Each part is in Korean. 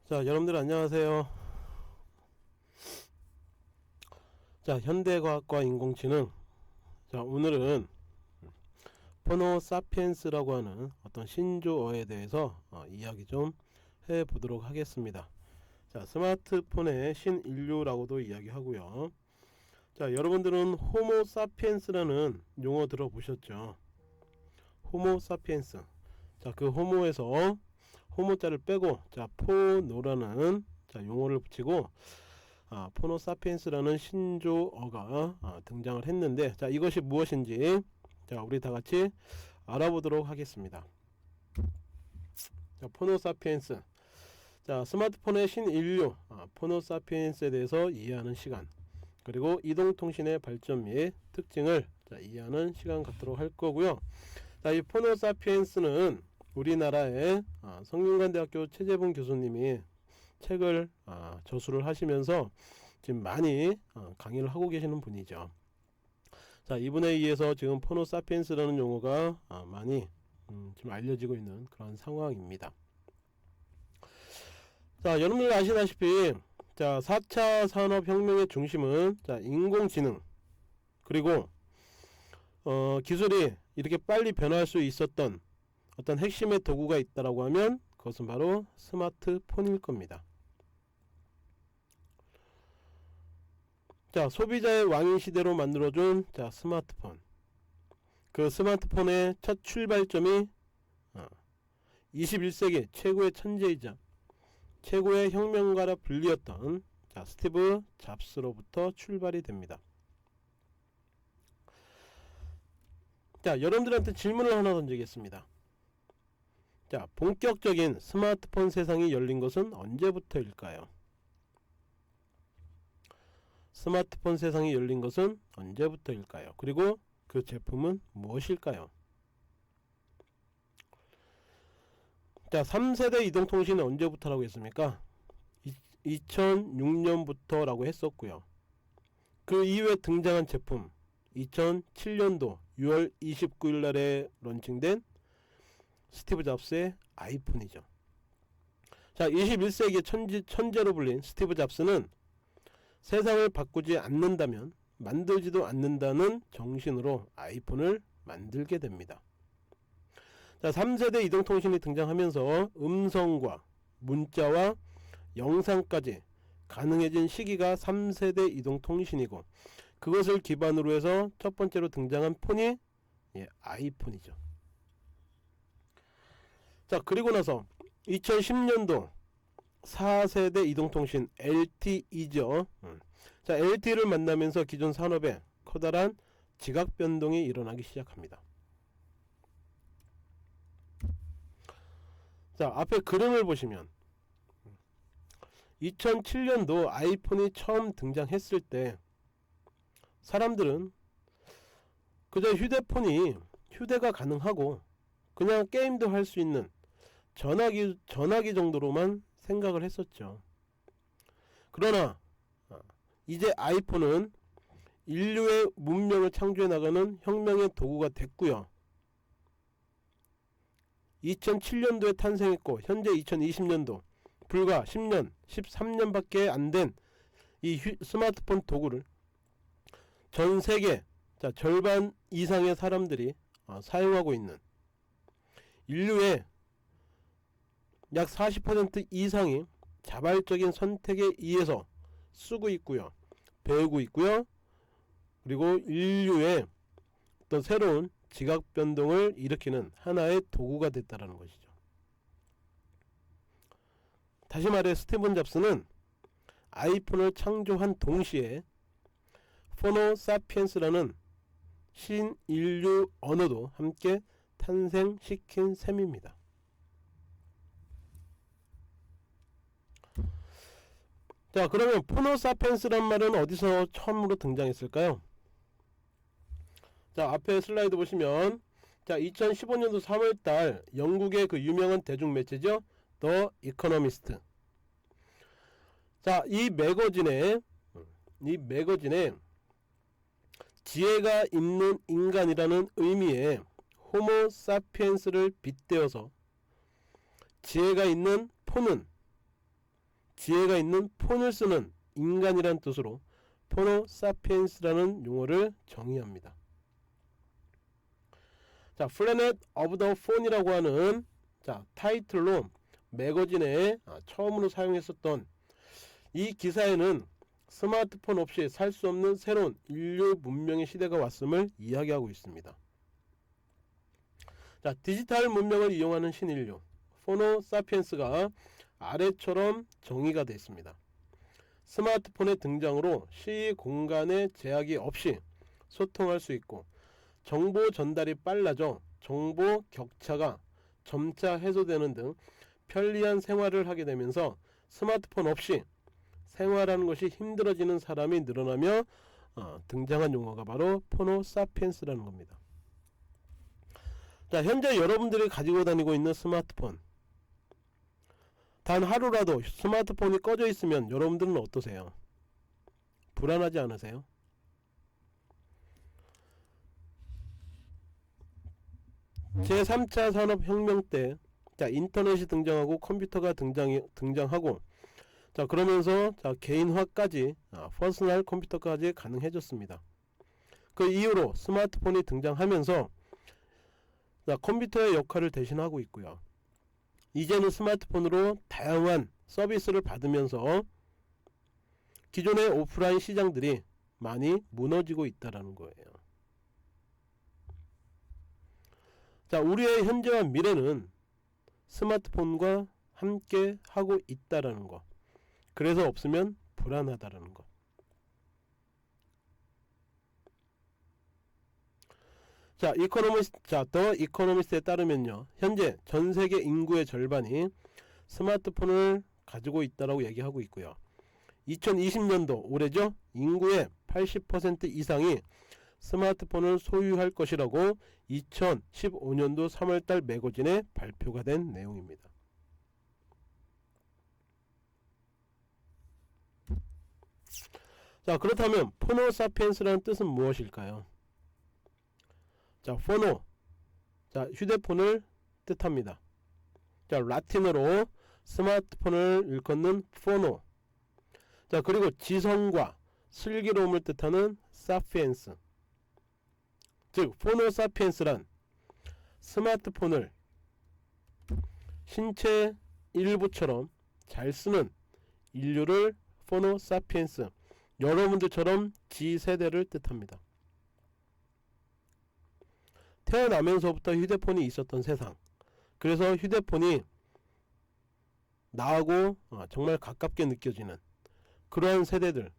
자, 여러분들 안녕하세요. 자, 현대과학과 인공지능. 자, 오늘은 호모사피엔스라고 하는 어떤 신조어에 대해서 이야기 좀 해보도록 하겠습니다. 자, 스마트폰의 신인류라고도 이야기하고요. 자, 여러분들은 호모사피엔스라는 용어 들어보셨죠? 호모사피엔스. 자, 그 호모에서 호모자를 빼고 자, 포노라는 자, 용어를 붙이고 포노사피엔스라는 신조어가 등장을 했는데, 자, 이것이 무엇인지 자, 우리 다 같이 알아보도록 하겠습니다. 자, 포노사피엔스. 자, 스마트폰의 신인류 포노사피엔스에 대해서 이해하는 시간, 그리고 이동통신의 발전 및 특징을 자, 이해하는 시간 갖도록 할 거고요. 자, 이 포노사피엔스는 우리나라의 성균관대학교 최재분 교수님이 책을 저술을 하시면서 지금 많이 강의를 하고 계시는 분이죠. 자, 이분에 의해서 지금 포노사피엔스라는 용어가 많이 지금 알려지고 있는 그런 상황입니다. 자, 여러분들 아시다시피 자, 4차 산업혁명의 중심은 자, 인공지능, 그리고 기술이 이렇게 빨리 변화할 수 있었던 어떤 핵심의 도구가 있다라고 하면 그것은 바로 스마트폰일 겁니다. 자, 소비자의 왕인 시대로 만들어준 자, 스마트폰. 그 스마트폰의 첫 출발점이 21세기 최고의 천재이자 최고의 혁명가라 불리었던 자, 스티브 잡스로부터 출발이 됩니다. 자, 여러분들한테 질문을 하나 던지겠습니다. 자, 본격적인 스마트폰 세상이 열린 것은 언제부터일까요? 스마트폰 세상이 열린 것은 언제부터일까요? 그리고 그 제품은 무엇일까요? 자, 3세대 이동통신은 언제부터라고 했습니까? 2006년부터 라고 했었고요. 그 이후에 등장한 제품 2007년도 6월 29일 날에 런칭된 스티브 잡스의 아이폰이죠. 자, 21세기의 천재로 불린 스티브 잡스는 세상을 바꾸지 않는다면 만들지도 않는다는 정신으로 아이폰을 만들게 됩니다. 자, 3세대 이동통신이 등장하면서 음성과 문자와 영상까지 가능해진 시기가 3세대 이동통신이고, 그것을 기반으로 해서 첫 번째로 등장한 폰이 아이폰이죠. 자, 그리고 나서 2010년도 4세대 이동통신 LTE죠. 자, LTE를 만나면서 기존 산업에 커다란 지각 변동이 일어나기 시작합니다. 자, 앞에 그림을 보시면 2007년도 아이폰이 처음 등장했을 때 사람들은 그저 휴대가 가능하고 그냥 게임도 할 수 있는 전화기 정도로만 생각을 했었죠. 그러나 이제 아이폰은 인류의 문명을 창조해 나가는 혁명의 도구가 됐고요. 2007년도에 탄생했고 현재 2020년도 불과 10년, 13년밖에 안 된 이 스마트폰 도구를 전 세계 자, 절반 이상의 사람들이 사용하고 있는, 인류의 약 40% 이상이 자발적인 선택에 의해서 쓰고 있고요, 배우고 있고요, 그리고 인류의 또 새로운 지각 변동을 일으키는 하나의 도구가 됐다라는 것이죠. 다시 말해 스티븐 잡스는 아이폰을 창조한 동시에 포노사피엔스라는 신인류 언어도 함께 탄생시킨 셈입니다. 자, 그러면 포노사피엔스란 말은 어디서 처음으로 등장했을까요? 자, 앞에 슬라이드 보시면 자, 2015년도 3월달 영국의 그 유명한 대중 매체죠, 더 이코노미스트. 자, 이 매거진에 지혜가 있는 인간이라는 의미의 호모사피엔스를 빗대어서 지혜가 있는 폰은 지혜가 있는 폰을 쓰는 인간이란 뜻으로 포노사피엔스라는 용어를 정의합니다. 자, 플래닛 오브 더 폰이라고 하는 타이틀로 매거진에 처음으로 사용했었던 이 기사에는 스마트폰 없이 살 수 없는 새로운 인류 문명의 시대가 왔음을 이야기하고 있습니다. 자, 디지털 문명을 이용하는 신인류 포노사피엔스가 아래처럼 정의가 되어 있습니다. 스마트폰의 등장으로 시의 공간의 제약이 없이 소통할 수 있고 정보 전달이 빨라져 정보 격차가 점차 해소되는 등 편리한 생활을 하게 되면서 스마트폰 없이 생활하는 것이 힘들어지는 사람이 늘어나며 등장한 용어가 바로 포노사피엔스라는 겁니다. 자, 현재 여러분들이 가지고 다니고 있는 스마트폰, 단 하루라도 스마트폰이 꺼져 있으면 여러분들은 어떠세요? 불안하지 않으세요? 제3차 산업혁명 때 인터넷이 등장하고 컴퓨터가 등장하고 그러면서 개인화까지 퍼스널 컴퓨터까지 가능해졌습니다. 그 이후로 스마트폰이 등장하면서 컴퓨터의 역할을 대신하고 있고요. 이제는 스마트폰으로 다양한 서비스를 받으면서 기존의 오프라인 시장들이 많이 무너지고 있다는 거예요. 자, 우리의 현재와 미래는 스마트폰과 함께 하고 있다라는 거. 그래서 없으면 불안하다라는 거. 자, 더 이코노미스트에 따르면요, 현재 전 세계 인구의 절반이 스마트폰을 가지고 있다라고 얘기하고 있고요. 2020년도 올해죠, 인구의 80% 이상이 스마트폰을 소유할 것이라고 2015년도 3월달 매거진에 발표가 된 내용입니다. 자, 그렇다면 포노사피엔스라는 뜻은 무엇일까요? 자, 포노, 휴대폰을 뜻합니다. 자, 라틴어로 스마트폰을 일컫는 포노. 자, 그리고 지성과 슬기로움을 뜻하는 사피엔스. 즉 포노사피엔스란 스마트폰을 신체 일부처럼 잘 쓰는 인류를 포노사피엔스, 여러분들처럼 G세대를 뜻합니다. 태어나면서부터 휴대폰이 있었던 세상, 그래서 휴대폰이 나하고 정말 가깝게 느껴지는 그러한 세대들,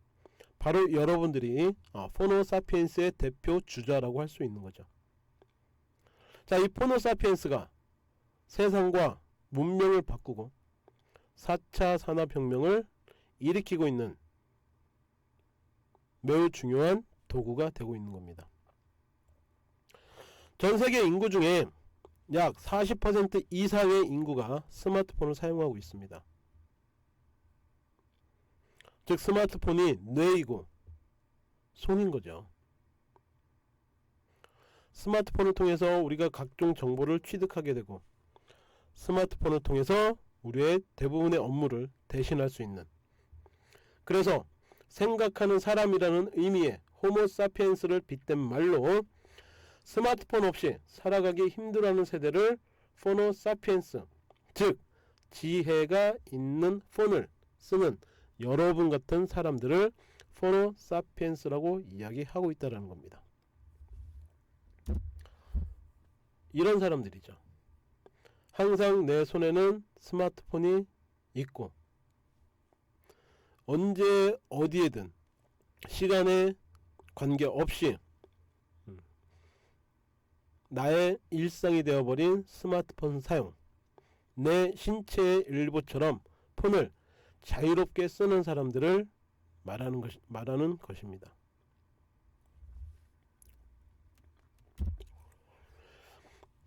바로 여러분들이 포노사피엔스의 대표 주자라고 할 수 있는 거죠. 자, 이 포노사피엔스가 세상과 문명을 바꾸고 4차 산업혁명을 일으키고 있는 매우 중요한 도구가 되고 있는 겁니다. 전세계 인구 중에 약 40% 이상의 인구가 스마트폰을 사용하고 있습니다. 즉 스마트폰이 뇌이고 손인 거죠. 스마트폰을 통해서 우리가 각종 정보를 취득하게 되고 스마트폰을 통해서 우리의 대부분의 업무를 대신할 수 있는, 그래서 생각하는 사람이라는 의미의 호모사피엔스를 빗댄 말로 스마트폰 없이 살아가기 힘들어하는 세대를 포노사피엔스, 즉 지혜가 있는 폰을 쓰는 여러분 같은 사람들을 포노사피엔스라고 이야기하고 있다는 겁니다. 이런 사람들이죠. 항상 내 손에는 스마트폰이 있고 언제 어디에든 시간에 관계없이 나의 일상이 되어버린 스마트폰 사용, 내 신체의 일부처럼 폰을 자유롭게 쓰는 사람들을 말하는 것입니다.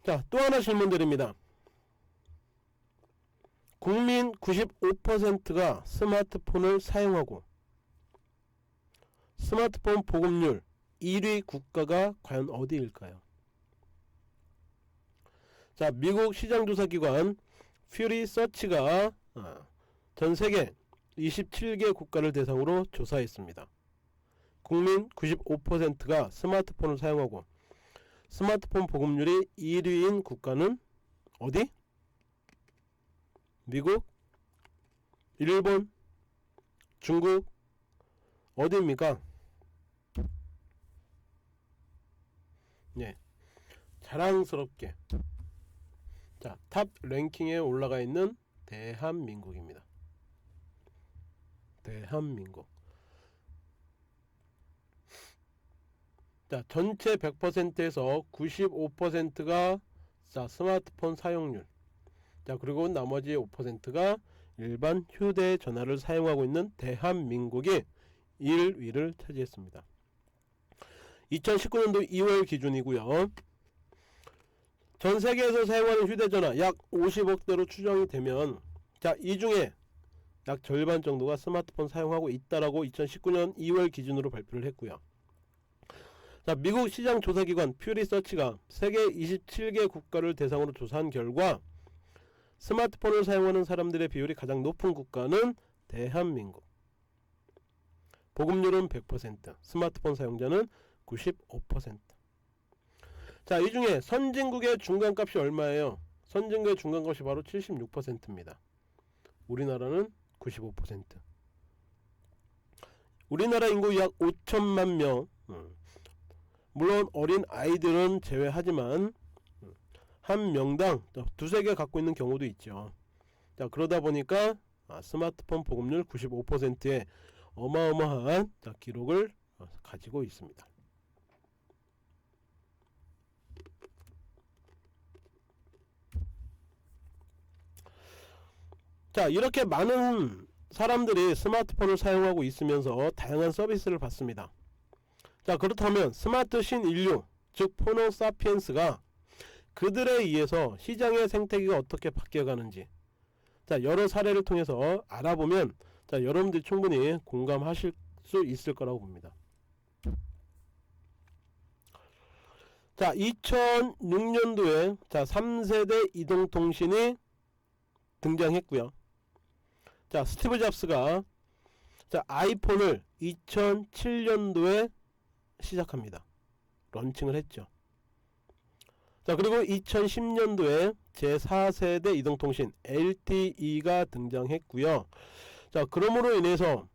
자, 또 하나 질문 드립니다. 국민 95%가 스마트폰을 사용하고 스마트폰 보급률 1위 국가가 과연 어디일까요? 자, 미국 시장조사기관 퓨리서치가 전 세계 27개 국가를 대상으로 조사했습니다. 국민 95%가 스마트폰을 사용하고 스마트폰 보급률이 1위인 국가는 어디? 미국? 일본? 중국? 어디입니까? 네, 자랑스럽게 자, 탑 랭킹에 올라가 있는 대한민국입니다. 대한민국. 자, 전체 100%에서 95%가 자, 스마트폰 사용률. 자, 그리고 나머지 5%가 일반 휴대전화를 사용하고 있는 대한민국이 1위를 차지했습니다. 2019년도 2월 기준이고요. 전 세계에서 사용하는 휴대전화 약 50억 대로 추정이 되면 자, 이 중에 약 절반 정도가 스마트폰 사용하고 있다라고 2019년 2월 기준으로 발표를 했고요. 자, 미국 시장 조사기관 퓨리서치가 세계 27개 국가를 대상으로 조사한 결과 스마트폰을 사용하는 사람들의 비율이 가장 높은 국가는 대한민국. 보급률은 100%, 스마트폰 사용자는 95%. 자, 이 중에 선진국의 중간값이 얼마예요? 선진국의 중간값이 바로 76%입니다. 우리나라는 95%. 우리나라 인구 약 5천만 명. 물론 어린 아이들은 제외하지만 한 명당 두세 개 갖고 있는 경우도 있죠. 자, 그러다 보니까 스마트폰 보급률 95%의 어마어마한 기록을 가지고 있습니다. 자, 이렇게 많은 사람들이 스마트폰을 사용하고 있으면서 다양한 서비스를 받습니다. 자, 그렇다면 스마트 신인류, 즉 포노사피엔스가 그들에 의해서 시장의 생태계가 어떻게 바뀌어가는지 자, 여러 사례를 통해서 알아보면 자, 여러분들이 충분히 공감하실 수 있을 거라고 봅니다. 자, 2006년도에 자, 3세대 이동통신이 등장했고요. 자, 스티브 잡스가 자, 아이폰을 2007년도에 시작합니다. 런칭을 했죠. 자, 그리고 2010년도에 제4세대 이동통신 LTE가 등장했고요. 자, 그러므로 인해서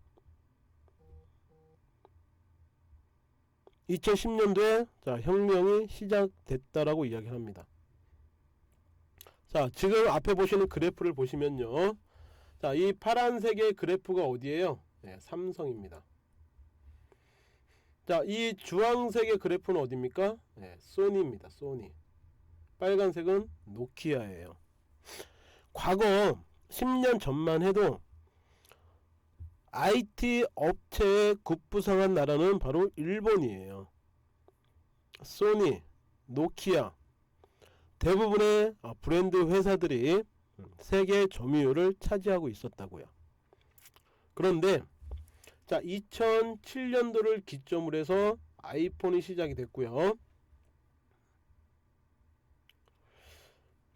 2010년도에 자, 혁명이 시작됐다라고 이야기합니다. 자, 지금 앞에 보시는 그래프를 보시면요. 자, 이 파란색의 그래프가 어디예요? 네, 삼성입니다. 자, 이 주황색의 그래프는 어디입니까? 네, 소니입니다. 소니. 빨간색은 노키아예요. 과거 10년 전만 해도 IT 업체에 급부상한 나라는 바로 일본이에요. 소니, 노키아 대부분의 브랜드 회사들이 세계 점유율을 차지하고 있었다고요. 그런데 자, 2007년도를 기점으로 해서 아이폰이 시작이 됐고요.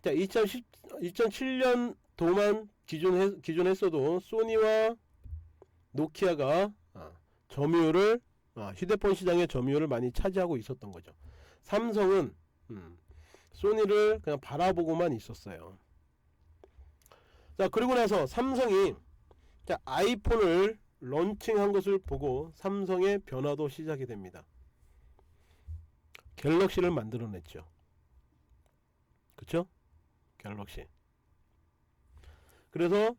자, 2007년도만 기준했어도 소니와 노키아가 점유율을 휴대폰 시장의 점유율을 많이 차지하고 있었던 거죠. 삼성은 소니를 그냥 바라보고만 있었어요. 자, 그리고 나서 삼성이 자, 아이폰을 런칭한 것을 보고 삼성의 변화도 시작이 됩니다. 갤럭시를 만들어냈죠. 그쵸? 갤럭시. 그래서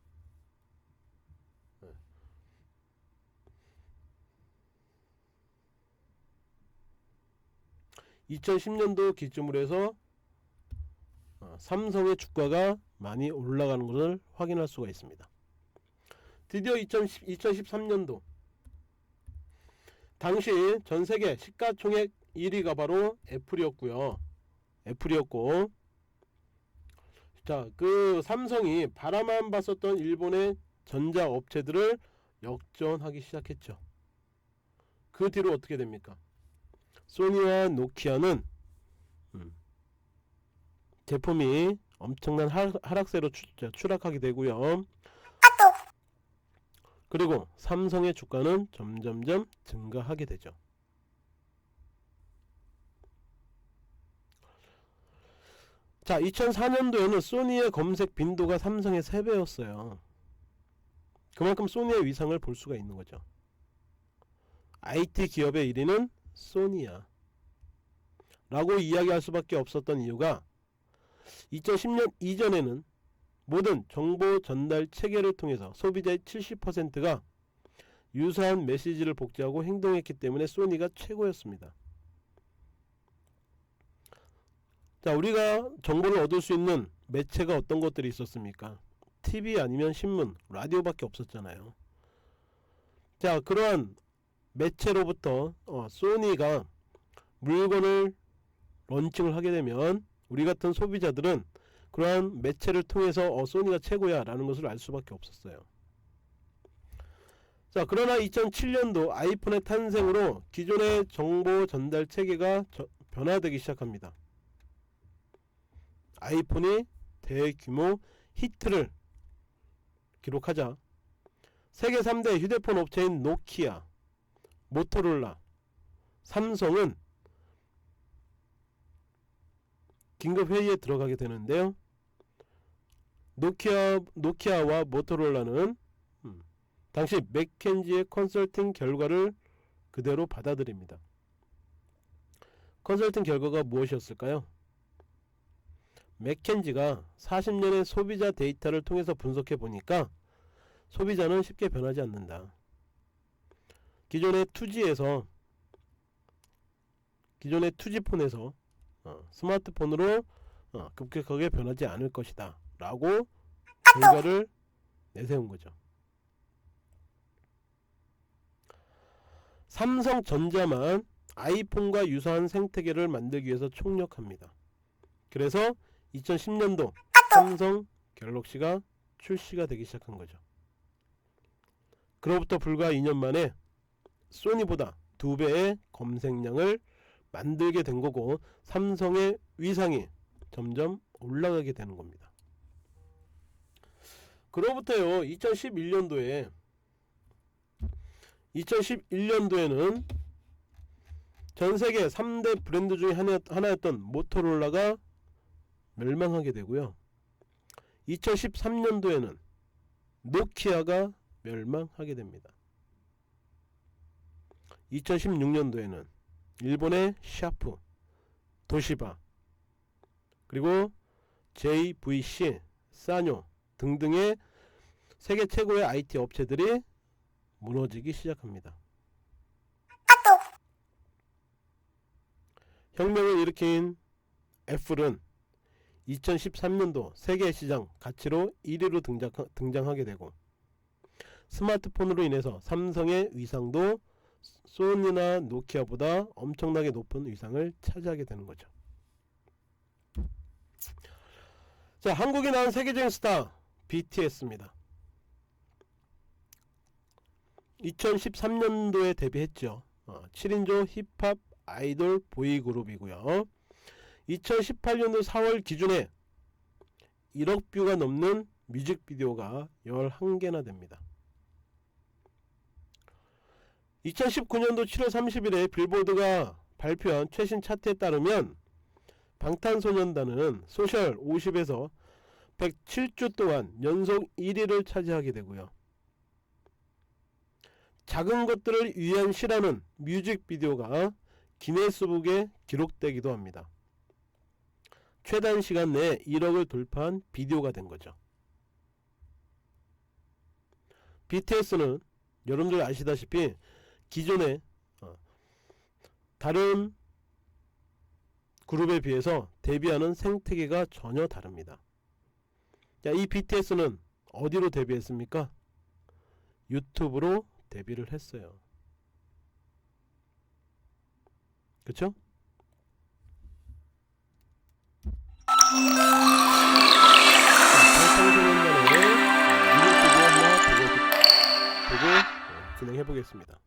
2010년도 기점으로 해서 삼성의 주가가 많이 올라가는 것을 확인할 수가 있습니다. 드디어 2013년도 당시 전세계 시가총액 1위가 바로 애플이었고요. 애플이었고, 자, 그 삼성이 바라만 봤었던 일본의 전자업체들을 역전하기 시작했죠. 그 뒤로 어떻게 됩니까? 소니와 노키아는 제품이 엄청난 하락세로 추락하게 되고요. 그리고 삼성의 주가는 점점점 증가하게 되죠. 자, 2004년도에는 소니의 검색 빈도가 삼성의 3배였어요. 그만큼 소니의 위상을 볼 수가 있는 거죠. IT 기업의 1위는 소니야 라고 이야기할 수밖에 없었던 이유가 2010년 이전에는 모든 정보 전달 체계를 통해서 소비자의 70%가 유사한 메시지를 복제하고 행동했기 때문에 소니가 최고였습니다. 자, 우리가 정보를 얻을 수 있는 매체가 어떤 것들이 있었습니까? TV 아니면 신문, 라디오밖에 없었잖아요. 자, 그러한 매체로부터 소니가 물건을 런칭을 하게 되면 우리 같은 소비자들은 그러한 매체를 통해서 소니가 최고야 라는 것을 알 수밖에 없었어요. 자, 그러나 2007년도 아이폰의 탄생으로 기존의 정보 전달 체계가 변화되기 시작합니다. 아이폰이 대규모 히트를 기록하자 세계 3대 휴대폰 업체인 노키아, 모토로라, 삼성은 긴급회의에 들어가게 되는데요. 노키아와 모토로라는 당시 맥켄지의 컨설팅 결과를 그대로 받아들입니다. 컨설팅 결과가 무엇이었을까요? 맥켄지가 40년의 소비자 데이터를 통해서 분석해 보니까 소비자는 쉽게 변하지 않는다. 기존의 투지폰에서 스마트폰으로 급격하게 변하지 않을 것이다 라고 결과를 내세운 거죠. 삼성전자만 아이폰과 유사한 생태계를 만들기 위해서 총력합니다. 그래서 2010년도 삼성 갤럭시가 출시가 되기 시작한 거죠. 그로부터 불과 2년 만에 소니보다 2배의 검색량을 만들게 된 거고 삼성의 위상이 점점 올라가게 되는 겁니다. 그로부터요 2011년도에는 전세계 3대 브랜드 중에 하나였던 모토로라가 멸망하게 되고요. 2013년도에는 노키아가 멸망하게 됩니다. 2016년도에는 일본의 샤프, 도시바, 그리고 JVC, 사뇨 등등의 세계 최고의 IT 업체들이 무너지기 시작합니다. 혁명을 일으킨 애플은 2013년도 세계 시장 가치로 1위로 등장하게 되고 스마트폰으로 인해서 삼성의 위상도 소니나 노키아보다 엄청나게 높은 위상을 차지하게 되는 거죠. 자, 한국에 나온 세계적인 스타 BTS입니다. 2013년도에 데뷔했죠. 7인조 힙합 아이돌 보이그룹이고요. 2018년도 4월 기준에 1억 뷰가 넘는 뮤직비디오가 11개나 됩니다. 2019년도 7월 30일에 빌보드가 발표한 최신 차트에 따르면 방탄소년단은 소셜 50에서 107주 동안 연속 1위를 차지하게 되고요. 작은 것들을 위한 시라는 뮤직비디오가 기네스북에 기록되기도 합니다. 최단 시간 내에 1억을 돌파한 비디오가 된 거죠. BTS는 여러분들 아시다시피 기존의 다른 그룹에 비해서 데뷔하는 생태계가 전혀 다릅니다. 자, 이 BTS는 어디로 데뷔했습니까? 유튜브로 데뷔를 했어요. 그쵸? 방탄소년단의 뮤직비디오 하나 보고 진행해 보겠습니다.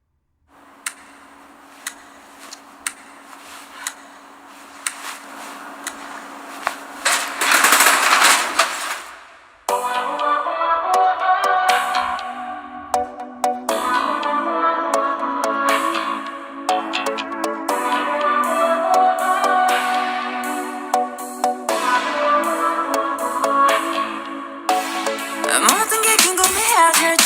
찾을 때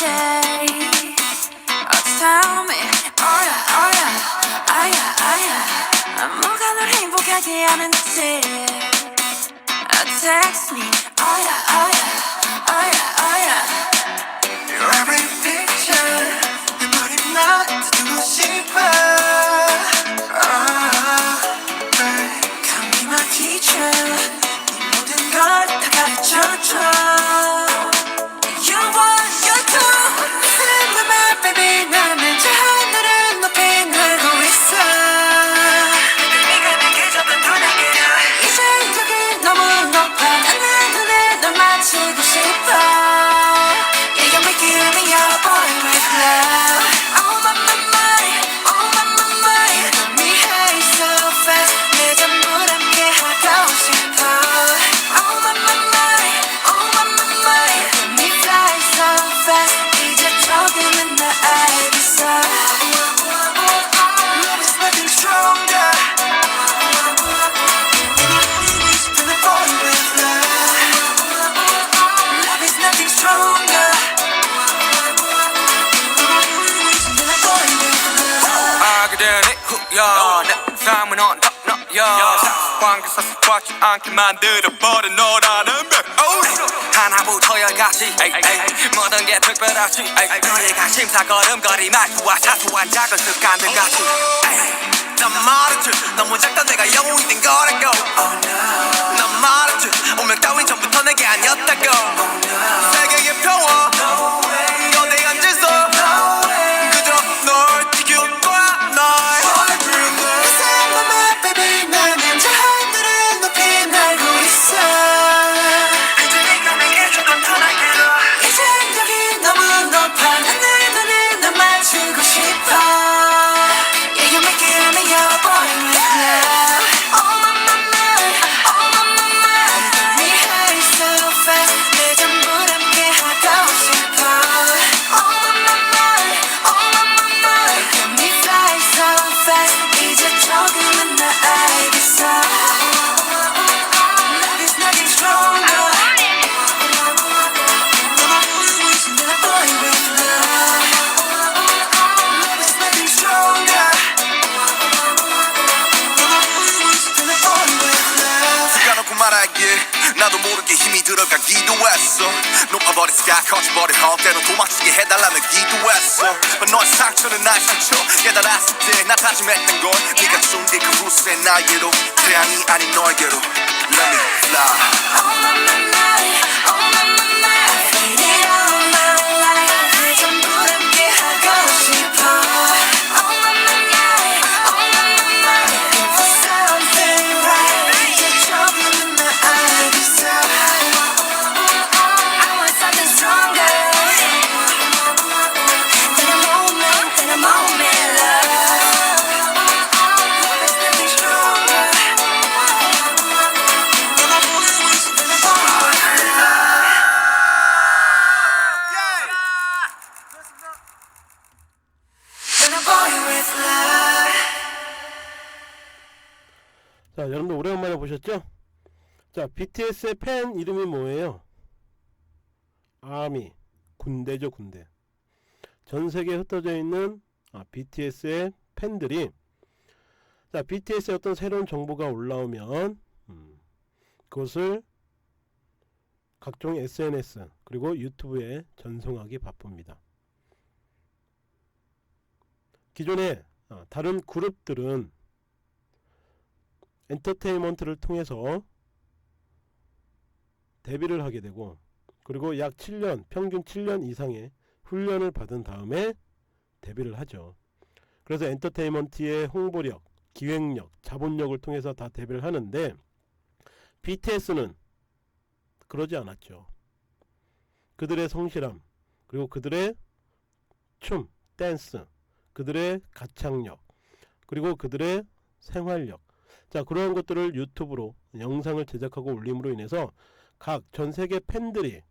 tell me oh yeah oh yeah 아야 아야 뭐가 널 행복하게 하는지 text me oh yeah oh yeah oh yeah oh yeah Your every picture 내 머리만 듣고 싶어 Come be my teacher 네 모든 걸 다 가르쳐줘 You want you do Send my baby 나는 저 하늘을 높이 날고 있어 네가 내게 잡은 눈에게로 이제 여기 너무 높아 난 눈에 널 맞추고 싶어 Yeah you make it me your boy with love Oh my my my oh my my my got me high so fast 내 전부 함께 하고 싶어 Oh my my my oh my my my got me fly so fast 이제 조금은 더 알겠어 Love is nothing stronger To the boy with love Love is nothing stronger To the boy with love 그대는 후연 내 삶은 언덕너여 관계사 습관치 않게 만들어버린 너라는 백 하나부터 열까지 모든 게 특별하지 너의 관심사 걸음걸이 말투와 사소한 작은 습관들 같이 난 말했지 너무 작다 내가 영웅이 된 거라고 난 말했지 운명 따윈 전부터 내게 아니었다고 세계의 평화 너내 앉아서 그저 널 지킬 거야 날 나는 저 하늘을 높이 날고 있어 이제 네가 내게 조금 더 날개로 이제 여기 너무 높아 난 눈에 널 맞추고 싶어 Yeah you make it me your boy with love Oh my my my oh my my my got me high so fast 내 전부 함께 하고 싶어 Oh my my my oh my my my got me fly so fast 이제 조금은 더 알겠어 Love is nothing stronger To the boy with love Love is nothing stronger To the boy with love 숨겨놓고 말하길 나도 모르게 힘이 들어가기도 했어 높아버린 스카 커져버린 헛 때론 도망치게 해달라며 기도했어 너의 상처는 나의 상처 깨달았을 때 나 다짐했던 건 네가 준비 그 후세 나에게로 태양이 아닌 너에게로 Let me fly Oh my my my oh my my my I faded all my life 내 전부 함께 하고 싶어 Oh my my my oh my my my looking for something right 이제 조금은 더 알겠어 I want something stronger than a moment love Love is nothing stronger than a boy with love Than a boy with love 자, 여러분들 오래간만에 보셨죠? 자, BTS의 팬 이름이 뭐예요? 아미, 군대죠, 군대. 전 세계에 흩어져 있는 BTS의 팬들이 자, BTS의 어떤 새로운 정보가 올라오면 그것을 각종 SNS 그리고 유튜브에 전송하기 바쁩니다. 기존에 다른 그룹들은 엔터테인먼트를 통해서 데뷔를 하게 되고 그리고 약 7년, 평균 7년 이상의 훈련을 받은 다음에 데뷔를 하죠. 그래서 엔터테인먼트의 홍보력, 기획력, 자본력을 통해서 다 데뷔를 하는데 BTS는 그러지 않았죠. 그들의 성실함, 그리고 그들의 춤, 댄스, 그들의 가창력, 그리고 그들의 생활력, 자, 그러한 것들을 유튜브로 영상을 제작하고 올림으로 인해서 각 전세계 팬들이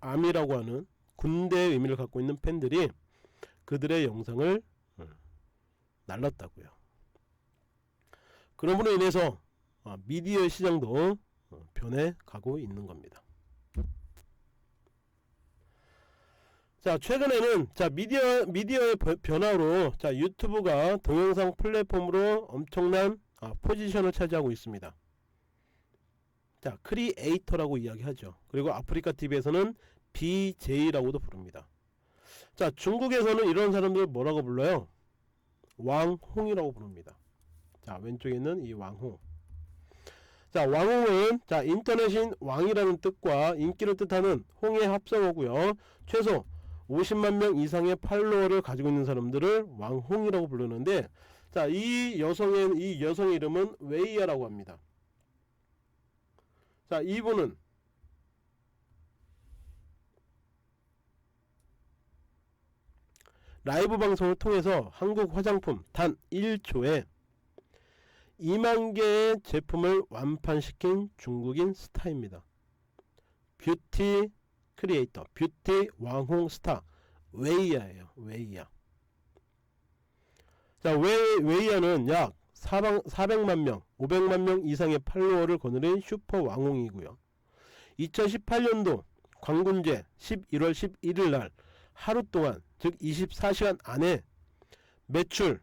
아미라고 하는 군대의 의미를 갖고 있는 팬들이 그들의 영상을 날랐다고요. 그럼으로 인해서 미디어 시장도 변해가고 있는 겁니다. 자, 최근에는 자 미디어의 변화로 자 유튜브가 동영상 플랫폼으로 엄청난 포지션을 차지하고 있습니다. 자, 크리에이터라고 이야기하죠. 그리고 아프리카 TV에서는 BJ라고도 부릅니다. 자, 중국에서는 이런 사람들 뭐라고 불러요? 왕홍이라고 부릅니다. 자, 왼쪽에 있는 이 왕홍. 자, 왕홍은 자 인터넷인 왕이라는 뜻과 인기를 뜻하는 홍의 합성어고요. 최소 50만 명 이상의 팔로워를 가지고 있는 사람들을 왕홍이라고 부르는데, 자, 이 여성의 이름은 웨이야라고 합니다. 자, 이분은 라이브 방송을 통해서 한국 화장품 단 1초에 2만 개의 제품을 완판시킨 중국인 스타입니다. 뷰티 크리에이터, 뷰티 왕홍 스타 웨이야예요. 웨이야. 자, 웨이야는 약 400만 명, 500만 명 이상의 팔로워를 거느린 슈퍼 왕홍이고요. 2018년도 광군제 11월 11일 날 하루 동안, 즉 24시간 안에 매출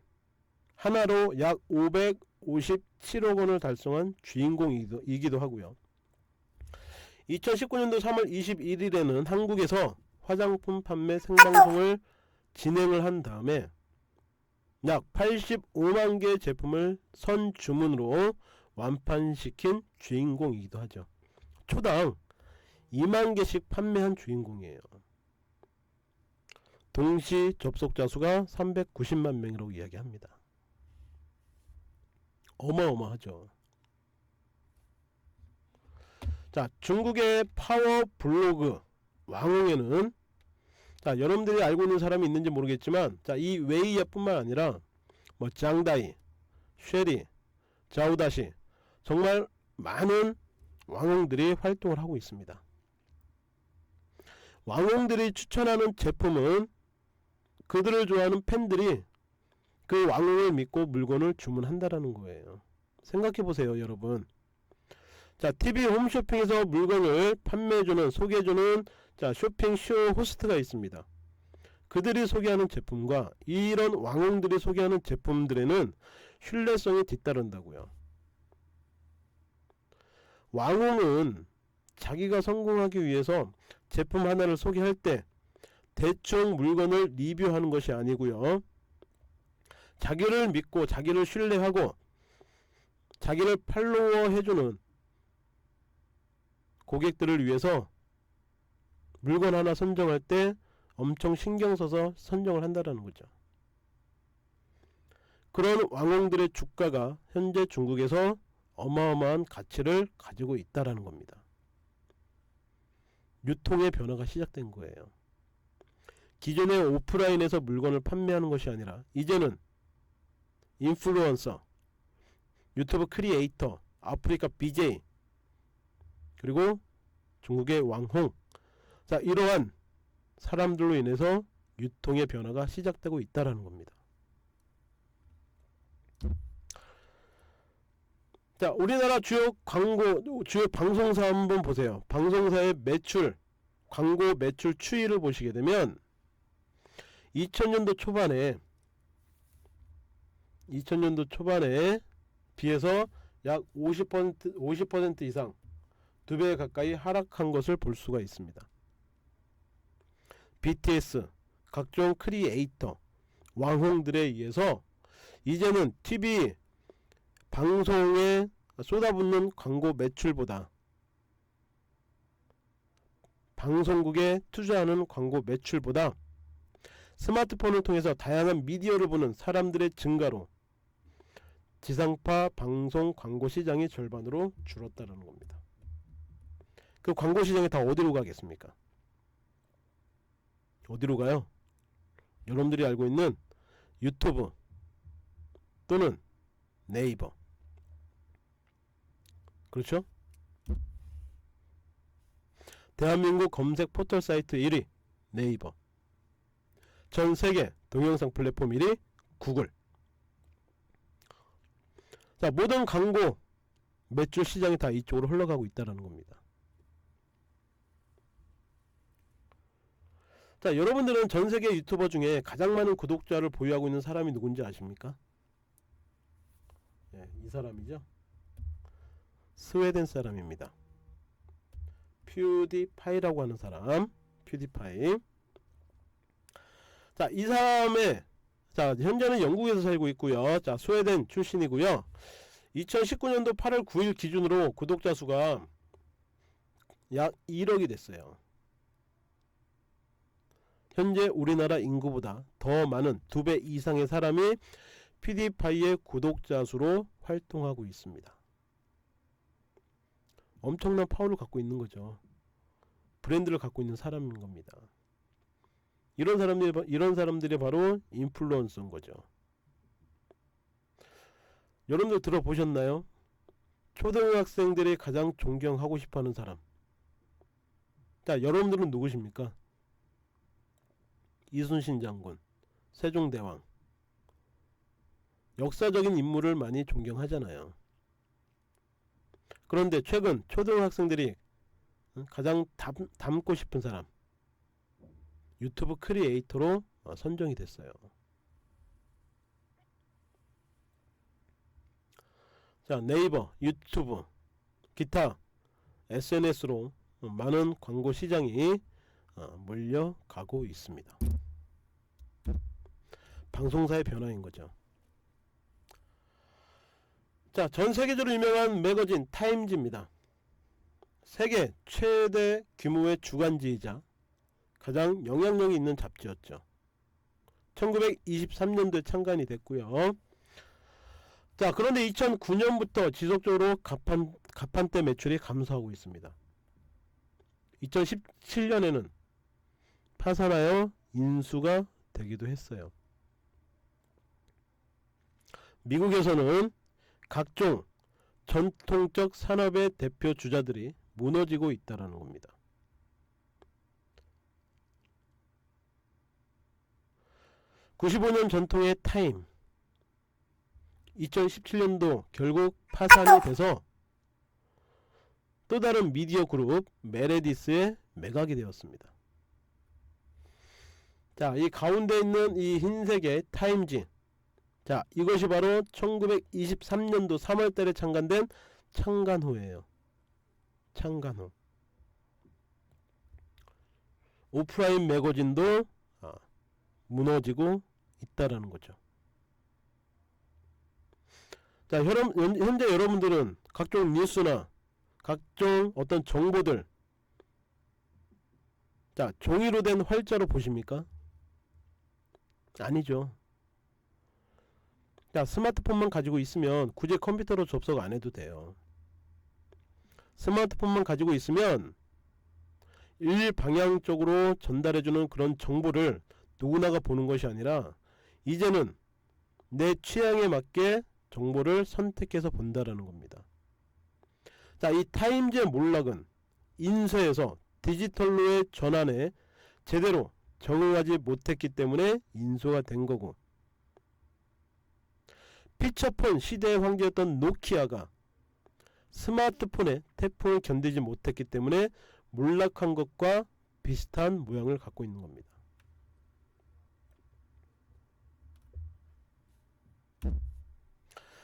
하나로 약 557억 원을 달성한 주인공이기도 하고요. 2019년도 3월 21일에는 한국에서 화장품 판매 생방송을 진행을 한 다음에 약 85만 개의 제품을 선주문으로 완판시킨 주인공이기도 하죠. 초당 2만 개씩 판매한 주인공이에요. 동시 접속자 수가 390만 명이라고 이야기합니다. 어마어마하죠. 자, 중국의 파워 블로그 왕홍에는 자, 여러분들이 알고 있는 사람이 있는지 모르겠지만, 자, 이 웨이야 뿐만 아니라 뭐 장다이, 쉐리, 자우다시, 정말 많은 왕홍들이 활동을 하고 있습니다. 왕홍들이 추천하는 제품은 그들을 좋아하는 팬들이 그 왕홍을 믿고 물건을 주문한다라는 거예요. 생각해보세요, 여러분. 자, TV 홈쇼핑에서 물건을 판매해주는, 소개해주는 자, 쇼핑쇼 호스트가 있습니다. 그들이 소개하는 제품과 이런 왕홍들이 소개하는 제품들에는 신뢰성이 뒤따른다고요. 왕홍은 자기가 성공하기 위해서 제품 하나를 소개할 때 대충 물건을 리뷰하는 것이 아니고요. 자기를 믿고 자기를 신뢰하고 자기를 팔로워 해주는 고객들을 위해서 물건 하나 선정할 때 엄청 신경 써서 선정을 한다라는 거죠. 그런 왕홍들의 주가가 현재 중국에서 어마어마한 가치를 가지고 있다라는 겁니다. 유통의 변화가 시작된 거예요. 기존의 오프라인에서 물건을 판매하는 것이 아니라 이제는 인플루언서, 유튜브 크리에이터, 아프리카 BJ, 그리고 중국의 왕홍, 자, 이러한 사람들로 인해서 유통의 변화가 시작되고 있다라는 겁니다. 자, 우리나라 주요 방송사 한번 보세요. 방송사의 매출, 광고 매출 추이를 보시게 되면 2000년도 초반에 비해서 약 50% 이상, 2배 가까이 하락한 것을 볼 수가 있습니다. BTS, 각종 크리에이터, 왕홍들에 의해서 이제는 TV 방송에 쏟아붓는 광고 매출보다 방송국에 투자하는 광고 매출보다 스마트폰을 통해서 다양한 미디어를 보는 사람들의 증가로 지상파 방송 광고 시장이 절반으로 줄었다는 겁니다. 그 광고 시장이 다 어디로 가겠습니까? 어디로 가요? 여러분들이 알고 있는 유튜브 또는 네이버, 그렇죠? 대한민국 검색 포털 사이트 1위 네이버, 전세계 동영상 플랫폼 1위 구글. 자, 모든 광고 매출 시장이 다 이쪽으로 흘러가고 있다는 겁니다. 자, 여러분들은 전 세계 유튜버 중에 가장 많은 구독자를 보유하고 있는 사람이 누군지 아십니까? 네, 이 사람이죠. 스웨덴 사람입니다. 퓨디파이라고 하는 사람. 퓨디파이. 자, 이 사람의 자, 현재는 영국에서 살고 있고요. 자, 스웨덴 출신이고요. 2019년도 8월 9일 기준으로 구독자 수가 약 1억이 됐어요. 현재 우리나라 인구보다 더 많은 2배 이상의 사람이 퓨디파이의 구독자 수로 활동하고 있습니다. 엄청난 파워를 갖고 있는 거죠. 브랜드를 갖고 있는 사람인 겁니다. 이런 사람들이 바로 인플루언서인 거죠. 여러분들 들어보셨나요? 초등학생들이 가장 존경하고 싶어하는 사람. 자, 여러분들은 누구십니까? 이순신 장군, 세종대왕. 역사적인 인물을 많이 존경하잖아요. 그런데 최근 초등학생들이 가장 닮고 싶은 사람, 유튜브 크리에이터로 선정이 됐어요. 자, 네이버, 유튜브, 기타 SNS로 많은 광고 시장이 몰려가고 있습니다. 방송사의 변화인 거죠. 자, 전 세계적으로 유명한 매거진 타임지입니다. 세계 최대 규모의 주간지이자 가장 영향력이 있는 잡지였죠. 1923년도에 창간이 됐고요. 자, 그런데 2009년부터 지속적으로 가판대 매출이 감소하고 있습니다. 2017년에는 파산하여 인수가 되기도 했어요. 미국에서는 각종 전통적 산업의 대표 주자들이 무너지고 있다는 겁니다. (95년) 전통의 타임 2017년도 결국 파산이 돼서 또 다른 미디어 그룹 메레디스에 매각이 되었습니다. 자, 이 가운데 있는 이 흰색의 타임지, 자, 이것이 바로 1923년도 3월달에 창간된 창간호예요. 창간호. 오프라인 매거진도 무너지고 있다라는 거죠. 자, 현재 여러분들은 각종 뉴스나 각종 어떤 정보들, 자, 종이로 된 활자로 보십니까? 아니죠. 자, 스마트폰만 가지고 있으면 굳이 컴퓨터로 접속 안 해도 돼요. 스마트폰만 가지고 있으면 일방향적으로 전달해주는 그런 정보를 누구나가 보는 것이 아니라 이제는 내 취향에 맞게 정보를 선택해서 본다라는 겁니다. 자, 이 타임즈의 몰락은 인쇄에서 디지털로의 전환에 제대로 적응하지 못했기 때문에 인수가 된 거고, 피처폰 시대의 황제였던 노키아가 스마트폰의 태풍을 견디지 못했기 때문에 몰락한 것과 비슷한 모양을 갖고 있는 겁니다.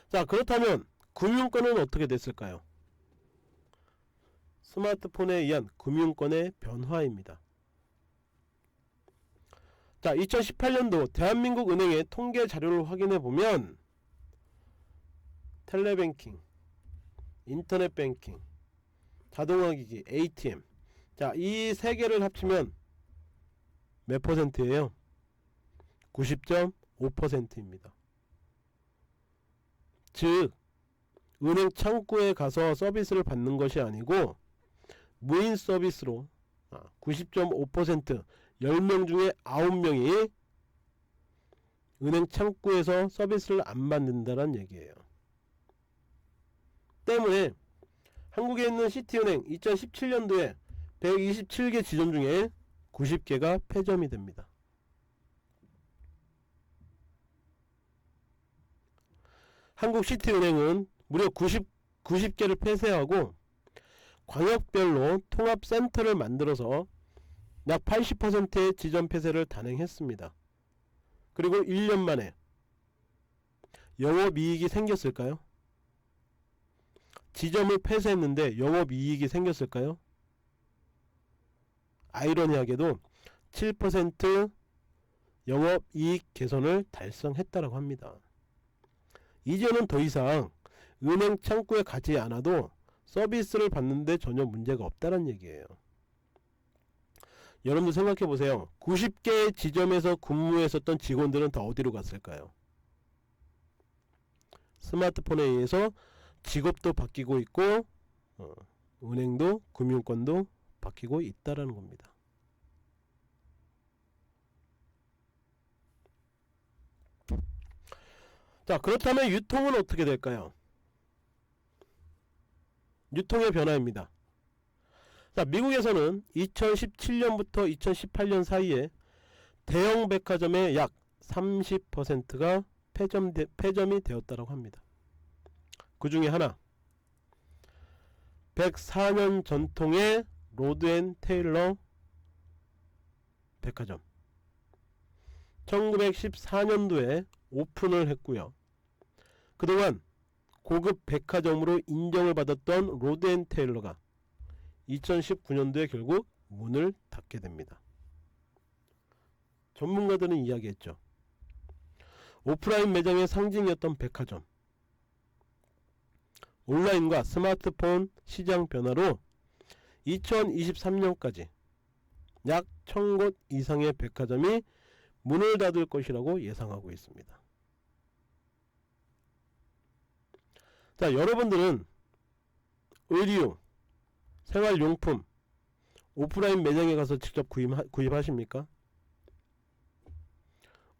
자, 그렇다면 금융권은 어떻게 됐을까요? 스마트폰에 의한 금융권의 변화입니다. 자, 2018년도 대한민국 은행의 통계 자료를 확인해 보면 텔레뱅킹, 인터넷 뱅킹, 자동화기기, ATM, 자, 이 세 개를 합치면 몇 퍼센트예요? 90.5%입니다. 즉, 은행 창구에 가서 서비스를 받는 것이 아니고 무인 서비스로 90.5%, 10명 중에 9명이 은행 창구에서 서비스를 안 받는다는 얘기예요. 때문에 한국에 있는 시티은행 2017년도에 127개 지점 중에 90개가 폐점이 됩니다. 한국 시티은행은 무려 90개를 폐쇄하고 광역별로 통합센터를 만들어서 약 80%의 지점 폐쇄를 단행했습니다. 그리고 1년 만에 영업이익이 생겼을까요? 지점을 폐쇄했는데 영업이익이 생겼을까요? 아이러니하게도 7% 영업이익 개선을 달성했다고 합니다. 이제는 더 이상 은행 창구에 가지 않아도 서비스를 받는데 전혀 문제가 없다는 얘기예요. 여러분들 생각해 보세요. 90개의 지점에서 근무했었던 직원들은 다 어디로 갔을까요? 스마트폰에 의해서 직업도 바뀌고 있고 은행도 금융권도 바뀌고 있다라는 겁니다. 자, 그렇다면 유통은 어떻게 될까요? 유통의 변화입니다. 자, 미국에서는 2017년부터 2018년 사이에 대형 백화점의 약 30%가 폐점이 되었다고 합니다. 그 중에 하나, 104년 전통의 로드앤테일러 백화점, 1914년도에 오픈을 했고요. 그동안 고급 백화점으로 인정을 받았던 로드앤테일러가 2019년도에 결국 문을 닫게 됩니다. 전문가들은 이야기했죠. 오프라인 매장의 상징이었던 백화점, 온라인과 스마트폰 시장 변화로 2023년까지 약 1000곳 이상의 백화점이 문을 닫을 것이라고 예상하고 있습니다. 자, 여러분들은 의류, 생활용품, 오프라인 매장에 가서 직접 구입하십니까?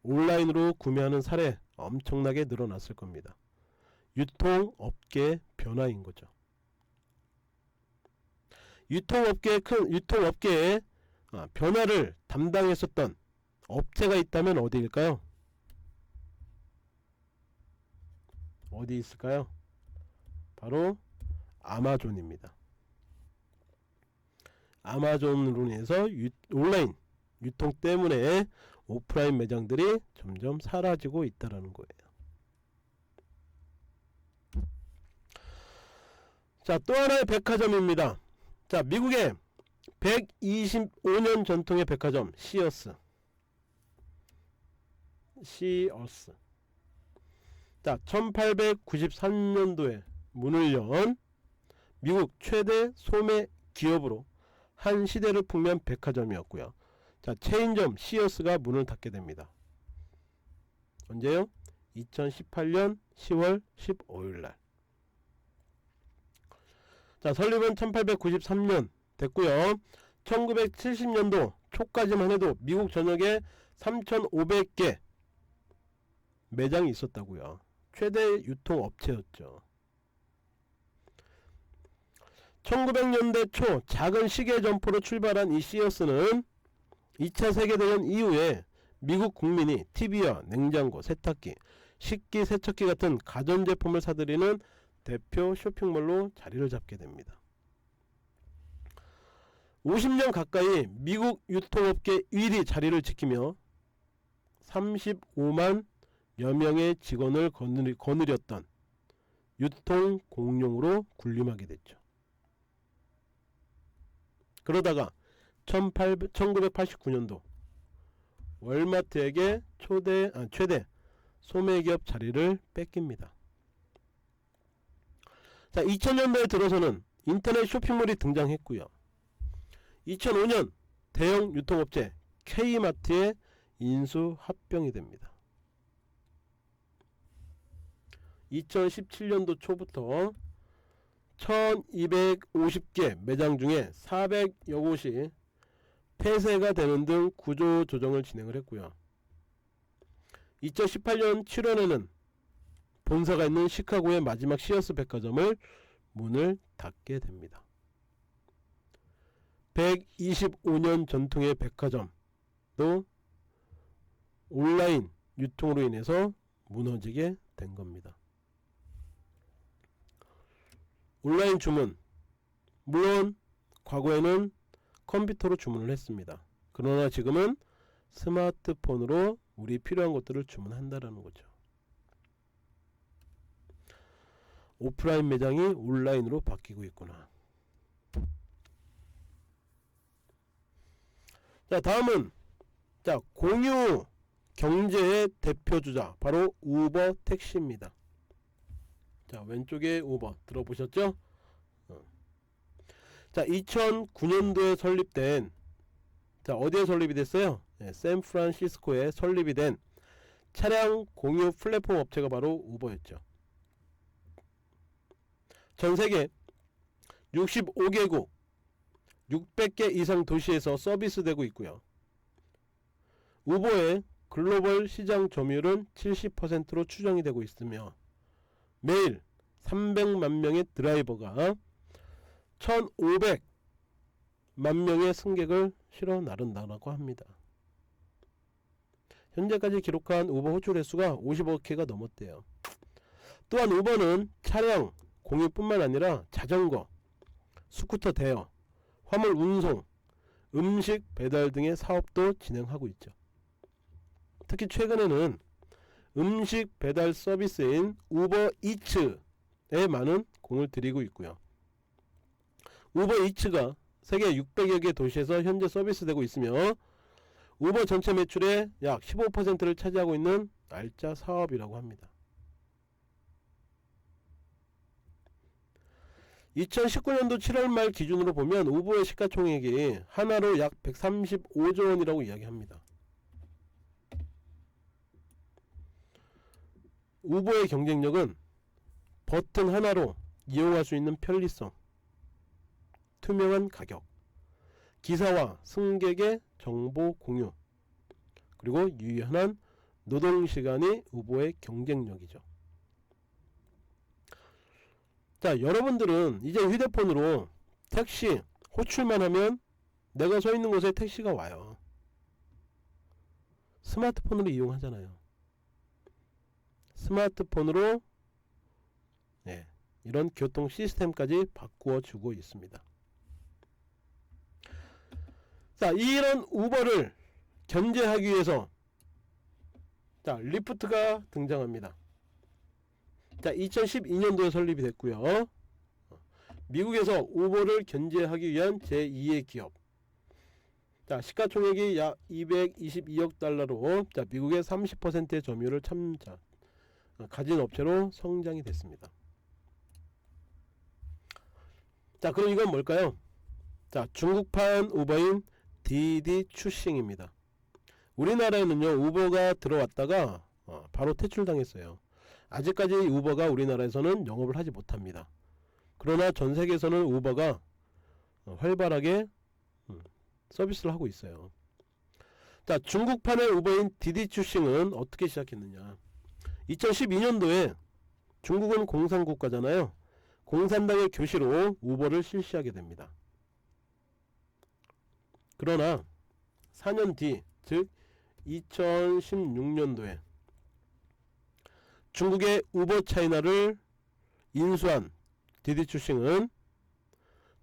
온라인으로 구매하는 사례 엄청나게 늘어났을 겁니다. 유통업계의 변화인 거죠. 유통업계의 변화를 담당했었던 업체가 있다면 어디일까요? 어디 있을까요? 바로 아마존입니다. 아마존으로 인해서 온라인 유통 때문에 오프라인 매장들이 점점 사라지고 있다는 거예요. 자, 또 하나의 백화점입니다. 자, 미국의 125년 전통의 백화점 시어스. 자, 1893년도에 문을 연 미국 최대 소매 기업으로 한 시대를 풍미한 백화점이었고요. 자, 체인점 시어스가 문을 닫게 됩니다. 언제요? 2018년 10월 15일날. 자, 설립은 1893년 됐고요. 1970년도 초까지만 해도 미국 전역에 3,500개 매장이 있었다고요. 최대 유통업체였죠. 1900년대 초 작은 시계 점포로 출발한 이 시어스는 2차 세계대전 이후에 미국 국민이 TV와 냉장고, 세탁기, 식기, 세척기 같은 가전제품을 사들이는 대표 쇼핑몰로 자리를 잡게 됩니다. 50년 가까이 미국 유통업계 1위 자리를 지키며 35만 여 명의 직원을 거느렸던 유통공룡으로 군림하게 됐죠. 그러다가 1989년도 월마트에게 최대 소매기업 자리를 뺏깁니다. 자, 2000년대에 들어서는 인터넷 쇼핑몰이 등장했고요. 2005년 대형 유통업체 K마트에 인수합병이 됩니다. 2017년도 초부터 1250개 매장 중에 400여 곳이 폐쇄가 되는 등 구조조정을 진행을 했고요. 2018년 7월에는 본사가 있는 시카고의 마지막 시어스 백화점을 문을 닫게 됩니다. 125년 전통의 백화점도 온라인 유통으로 인해서 무너지게 된 겁니다. 온라인 주문, 물론 과거에는 컴퓨터로 주문을 했습니다. 그러나 지금은 스마트폰으로 우리 필요한 것들을 주문한다라는 거죠. 오프라인 매장이 온라인으로 바뀌고 있구나. 자, 다음은 자, 공유 경제의 대표주자 바로 우버 택시입니다. 자, 왼쪽에 우버 들어보셨죠? 자, 2009년도에 설립된, 자, 어디에 설립이 됐어요? 네, 샌프란시스코에 설립이 된 차량 공유 플랫폼 업체가 바로 우버였죠. 전세계 65개국 600개 이상 도시에서 서비스되고 있고요. 우버의 글로벌 시장 점유율은 70%로 추정이 되고 있으며 매일 300만 명의 드라이버가 1500만 명의 승객을 실어 나른다고 합니다. 현재까지 기록한 우버 호출 횟수가 50억 회가 넘었대요. 또한 우버는 차량 공유뿐만 아니라 자전거, 스쿠터 대여, 화물 운송, 음식 배달 등의 사업도 진행하고 있죠. 특히 최근에는 음식 배달 서비스인 우버 이츠에 많은 공을 들이고 있고요. 우버 이츠가 세계 600여 개 도시에서 현재 서비스되고 있으며 우버 전체 매출의 약 15%를 차지하고 있는 알짜 사업이라고 합니다. 2019년도 7월 말 기준으로 보면 우버의 시가총액이 하나로 약 135조 원이라고 이야기합니다. 우버의 경쟁력은 버튼 하나로 이용할 수 있는 편리성, 투명한 가격, 기사와 승객의 정보 공유, 그리고 유연한 노동시간이 우버의 경쟁력이죠. 자, 여러분들은 이제 휴대폰으로 택시 호출만 하면 내가 서 있는 곳에 택시가 와요. 스마트폰으로 이용하잖아요. 스마트폰으로 이런 교통 시스템까지 바꾸어 주고 있습니다. 자, 이런 우버를 견제하기 위해서 자, 리프트가 등장합니다. 자, 2012년도에 설립이 됐고요. 미국에서 우버를 견제하기 위한 제2의 기업. 자, 시가총액이 약 222억 달러로 자, 미국의 30%의 점유율을 가진 업체로 성장이 됐습니다. 자, 그럼 이건 뭘까요? 자, 중국판 우버인 디디 추싱입니다. 우리나라에는요, 우버가 들어왔다가 바로 퇴출당했어요. 아직까지 우버가 우리나라에서는 영업을 하지 못합니다. 그러나 전세계에서는 우버가 활발하게 서비스를 하고 있어요. 자, 중국판의 우버인 디디 추싱은 어떻게 시작했느냐? 2012년도에 중국은 공산국가잖아요. 공산당의 교시로 우버를 실시하게 됩니다. 그러나 4년 뒤, 즉 2016년도에 중국의 우버 차이나를 인수한 디디 추싱은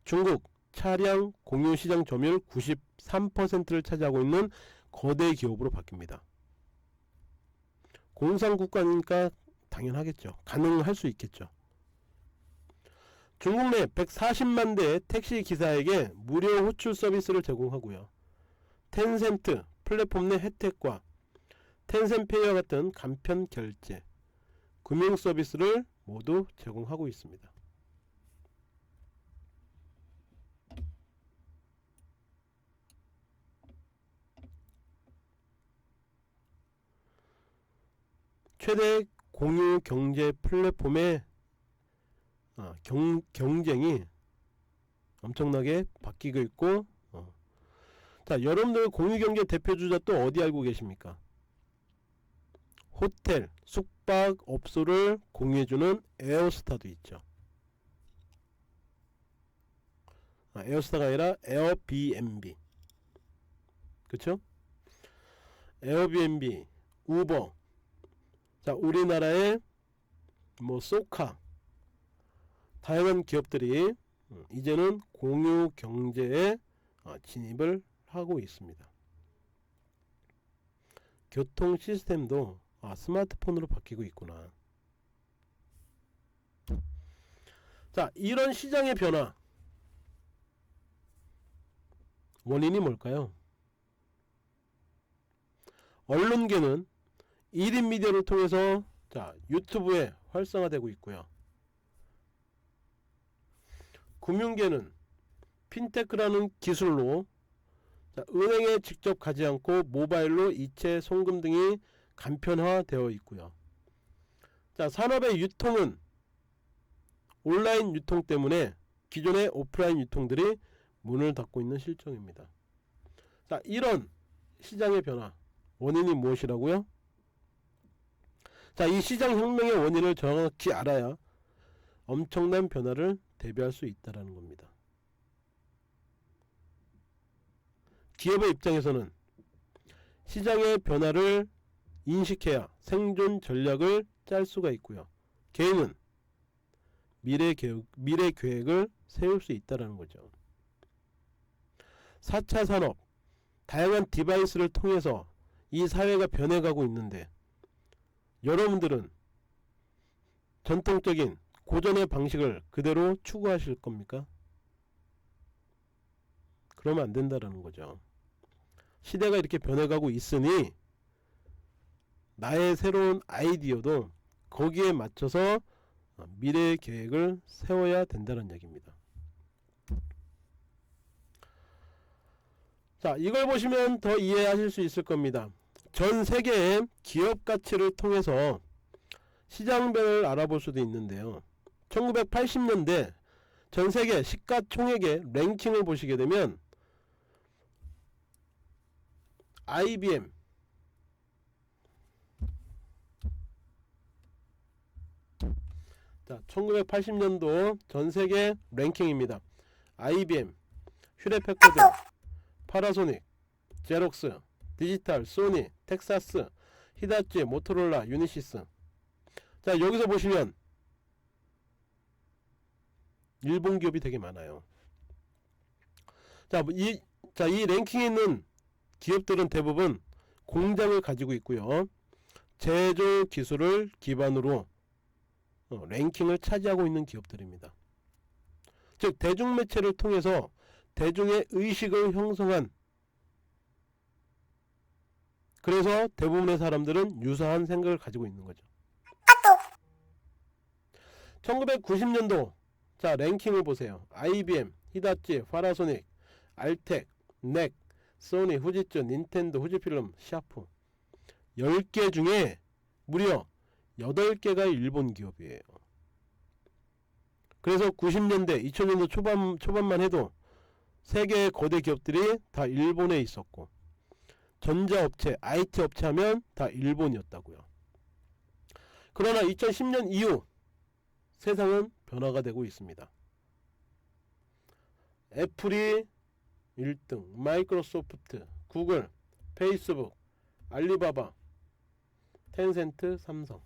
중국 차량 공유 시장 점유율 93%를 차지하고 있는 거대 기업으로 바뀝니다. 공산국가니까 당연하겠죠. 가능할 수 있겠죠. 중국 내 140만 대의 택시 기사에게 무료 호출 서비스를 제공하고요. 텐센트 플랫폼 내 혜택과 텐센페이와 같은 간편 결제, 금융 서비스를 모두 제공하고 있습니다. 최대 공유 경제 플랫폼의 경쟁이 엄청나게 바뀌고 있고, 자, 여러분들 공유경제 대표주자 또 어디 알고 계십니까? 호텔, 숙박업소를 공유해주는 에어스타도 있죠. 에어스타가 아니라 에어비앤비, 그쵸? 에어비앤비, 우버, 자, 우리나라의 뭐 소카, 다양한 기업들이 이제는 공유 경제에 진입을 하고 있습니다. 교통 시스템도 스마트폰으로 바뀌고 있구나. 자, 이런 시장의 변화 원인이 뭘까요? 언론계는 1인 미디어를 통해서 유튜브에 활성화되고 있고요. 금융계는 핀테크라는 기술로 은행에 직접 가지 않고 모바일로 이체, 송금 등이 간편화되어 있고요. 산업의 유통은 온라인 유통 때문에 기존의 오프라인 유통들이 문을 닫고 있는 실정입니다. 이런 시장의 변화 원인이 무엇이라고요? 이 시장 혁명의 원인을 정확히 알아야 엄청난 변화를 대비할 수 있다는 겁니다. 기업의 입장에서는 시장의 변화를 인식해야 생존 전략을 짤 수가 있고요. 개인은 미래 계획을 세울 수 있다는 거죠. 4차 산업, 다양한 디바이스를 통해서 이 사회가 변해가고 있는데 여러분들은 전통적인 고전의 방식을 그대로 추구하실 겁니까? 그러면 안 된다는 거죠. 시대가 이렇게 변해가고 있으니 나의 새로운 아이디어도 거기에 맞춰서 미래 계획을 세워야 된다는 얘기입니다. 이걸 보시면 더 이해하실 수 있을 겁니다. 전 세계의 기업 가치를 통해서 시장별을 알아볼 수도 있는데요. 1980년대 전 세계 시가총액의 랭킹을 보시게 되면 IBM, 1980년도 전 세계 랭킹입니다. IBM, 휴레패커드, 파나소닉, 제록스, 디지털, 소니, 텍사스, 히다치, 모토로라, 유니시스. 여기서 보시면 일본 기업이 되게 많아요. 이 랭킹에 있는 기업들은 대부분 공장을 가지고 있고요. 제조 기술을 기반으로 랭킹을 차지하고 있는 기업들입니다. 즉 대중매체를 통해서 대중의 의식을 형성한, 그래서 대부분의 사람들은 유사한 생각을 가지고 있는 거죠. 1990년도 랭킹을 보세요. IBM, 히다치, 파나소닉, 알텍, 넥, 소니, 후지츠, 닌텐도, 후지필름, 샤프 10개 중에 무려 8개가 일본 기업이에요. 그래서 90년대, 2000년도 초반만 해도 세계의 거대 기업들이 다 일본에 있었고 전자업체, IT 업체 하면 다 일본이었다고요. 그러나 2010년 이후 세상은 변화가 되고 있습니다. 애플이 1등, 마이크로소프트, 구글, 페이스북, 알리바바, 텐센트, 삼성.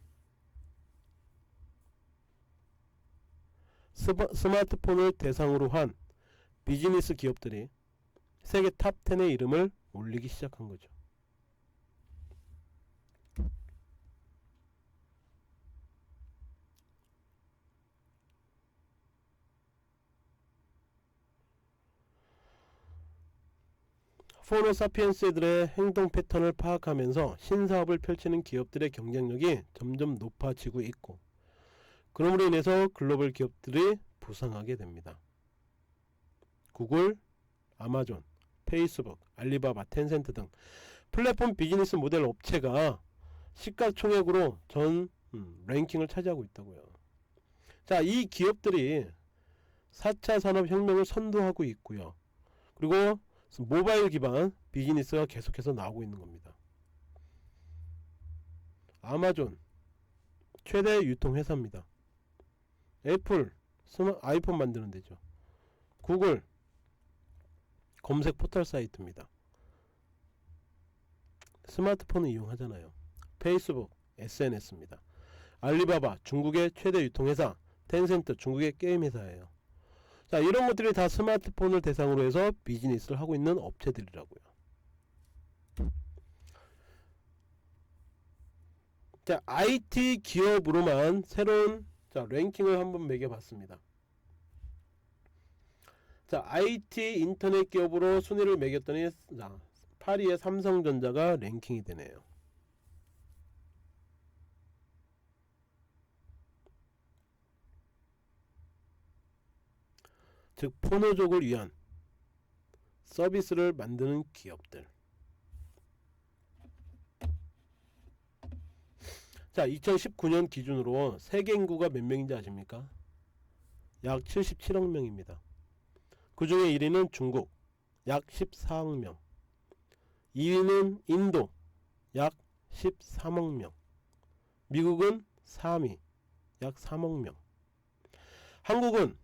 스마트폰을 대상으로 한 비즈니스 기업들이 세계 탑 10의 이름을 올리기 시작한 거죠. 호모사피엔스들의 행동 패턴을 파악하면서 신사업을 펼치는 기업들의 경쟁력이 점점 높아지고 있고, 그러므로 인해서 글로벌 기업들이 부상하게 됩니다. 구글, 아마존, 페이스북, 알리바바, 텐센트 등 플랫폼 비즈니스 모델 업체가 시가총액으로 전 랭킹을 차지하고 있다고요. 이 기업들이 4차 산업혁명을 선도하고 있고요. 그리고 모바일 기반 비즈니스가 계속해서 나오고 있는 겁니다. 아마존 최대 유통회사입니다. 애플 아이폰 만드는 데죠. 구글 검색 포털 사이트입니다. 스마트폰을 이용하잖아요. 페이스북 SNS입니다. 알리바바 중국의 최대 유통회사, 텐센트 중국의 게임 회사예요. 이런 것들이 다 스마트폰을 대상으로 해서 비즈니스를 하고 있는 업체들이라고요. 자, IT 기업으로만 새로운 랭킹을 한번 매겨봤습니다. 자, IT 인터넷 기업으로 순위를 매겼더니 8위에 삼성전자가 랭킹이 되네요. 즉 포노족을 위한 서비스를 만드는 기업들. 자, 2019년 기준으로 세계 인구가 몇 명인지 아십니까? 약 77억 명입니다. 그 중에 1위는 중국 약 14억 명, 2위는 인도 약 13억 명, 미국은 3위 약 3억 명, 한국은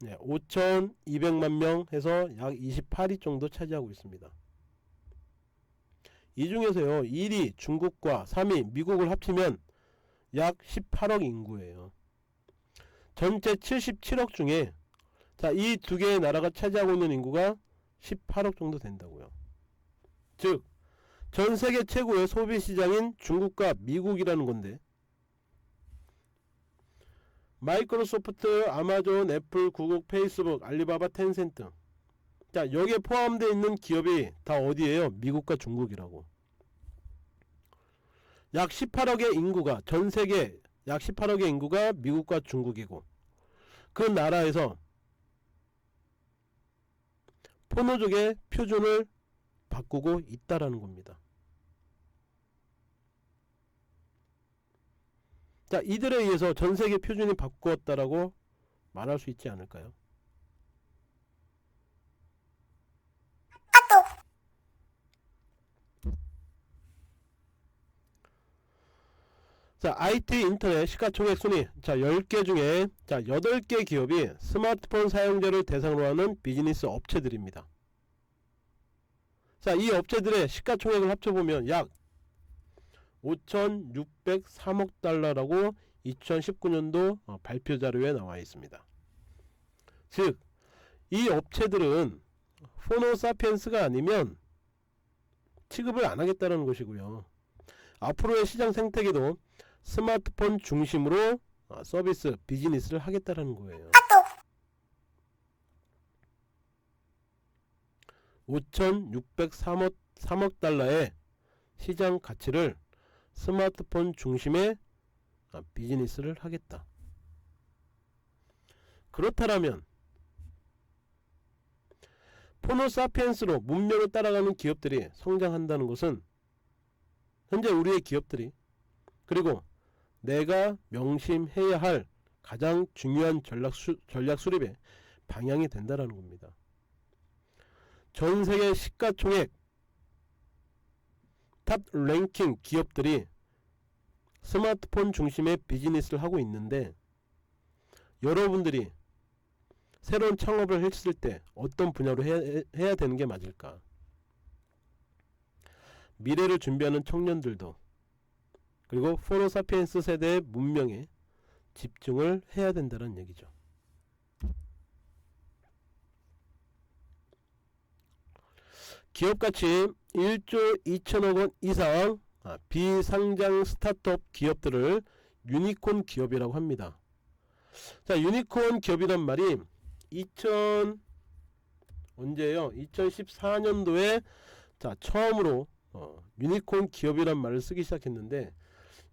5,200만 명 해서 약 28위 정도 차지하고 있습니다. 이 중에서요 1위 중국과 3위 미국을 합치면 약 18억 인구예요. 전체 77억 중에 이 두 개의 나라가 차지하고 있는 인구가 18억 정도 된다고요. 즉 전세계 최고의 소비시장인 중국과 미국이라는 건데, 마이크로소프트, 아마존, 애플, 구글, 페이스북, 알리바바, 텐센트, 자 여기에 포함되어 있는 기업이 다 어디예요? 미국과 중국이라고. 약 18억의 인구가, 전세계 약 18억의 인구가 미국과 중국이고, 그 나라에서 포노족의 표준을 바꾸고 있다라는 겁니다. 자, 이들에 의해서 전세계 표준이 바꾸었다라고 말할 수 있지 않을까요? 자, IT 인터넷 시가총액 순위. 자, 10개 중에 8개 기업이 스마트폰 사용자를 대상으로 하는 비즈니스 업체들입니다. 자, 이 업체들의 시가총액을 합쳐보면 약 5,603억 달러라고 2019년도 발표 자료에 나와 있습니다. 즉, 이 업체들은 포노사피엔스가 아니면 취급을 안 하겠다는 것이고요. 앞으로의 시장 생태계도 스마트폰 중심으로 서비스, 비즈니스를 하겠다는 거예요. 5,603억 달러의 시장 가치를 스마트폰 중심의 비즈니스를 하겠다. 그렇다면 포노사피엔스로 문명을 따라가는 기업들이 성장한다는 것은 현재 우리의 기업들이, 그리고 내가 명심해야 할 가장 중요한 전략 수립의 방향이 된다는 겁니다. 전세계 시가총액 탑 랭킹 기업들이 스마트폰 중심의 비즈니스를 하고 있는데, 여러분들이 새로운 창업을 했을 때 어떤 분야로 해야 되는 게 맞을까? 미래를 준비하는 청년들도, 그리고 포노사피엔스 세대의 문명에 집중을 해야 된다는 얘기죠. 기업가치 1조 2천억 원 이상 비상장 스타트업 기업들을 유니콘 기업이라고 합니다. 자, 유니콘 기업이란 말이 언제예요? 2014년도에 처음으로 유니콘 기업이란 말을 쓰기 시작했는데,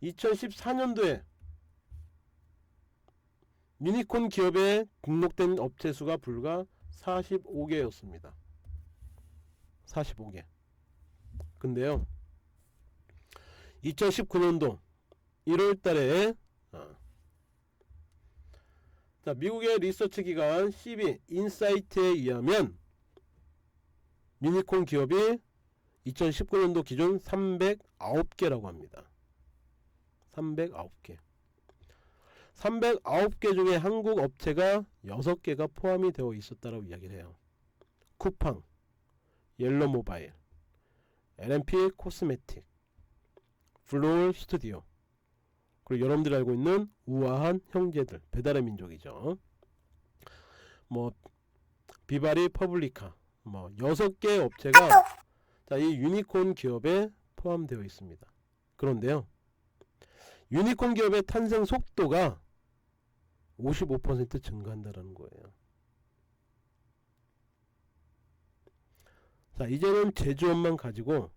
2014년도에 유니콘 기업에 등록된 업체 수가 불과 45개였습니다. 45개. 근데요, 2019년도 1월달에 미국의 리서치 기관 CB 인사이트에 의하면 유니콘 기업이 2019년도 기준 309개라고 합니다. 309개. 309개 중에 한국 업체가 6개가 포함이 되어 있었다고 이야기를 해요. 쿠팡, 옐로모바일, LMP 코스메틱, 블루홀 스튜디오, 그리고 여러분들이 알고 있는 우아한 형제들, 배달의 민족이죠. 비바리 퍼블리카, 6개 업체가 이 유니콘 기업에 포함되어 있습니다. 그런데요, 유니콘 기업의 탄생 속도가 55% 증가한다는 거예요. 자, 이제는 제조업만 가지고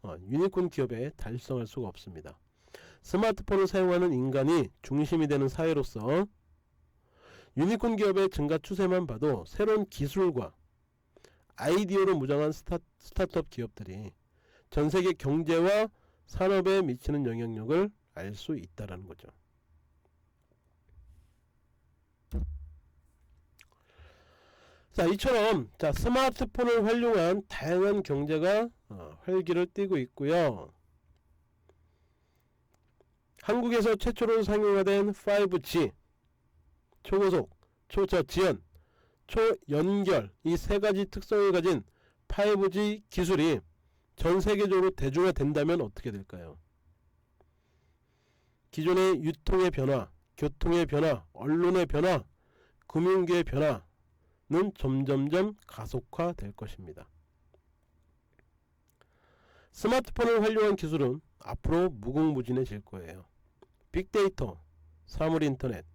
유니콘 기업에 달성할 수가 없습니다. 스마트폰을 사용하는 인간이 중심이 되는 사회로서 유니콘 기업의 증가 추세만 봐도 새로운 기술과 아이디어로 무장한 스타트업 기업들이 전세계 경제와 산업에 미치는 영향력을 알 수 있다는 거죠. 자, 이처럼 스마트폰을 활용한 다양한 경제가 활기를 띠고 있고요. 한국에서 최초로 상용화된 5G, 초고속, 초저지연, 초연결 이 세 가지 특성을 가진 5G 기술이 전 세계적으로 대중화된다면 어떻게 될까요? 기존의 유통의 변화, 교통의 변화, 언론의 변화, 금융계의 변화는 점점점 가속화될 것입니다. 스마트폰을 활용한 기술은 앞으로 무궁무진해질 거예요. 빅데이터, 사물인터넷,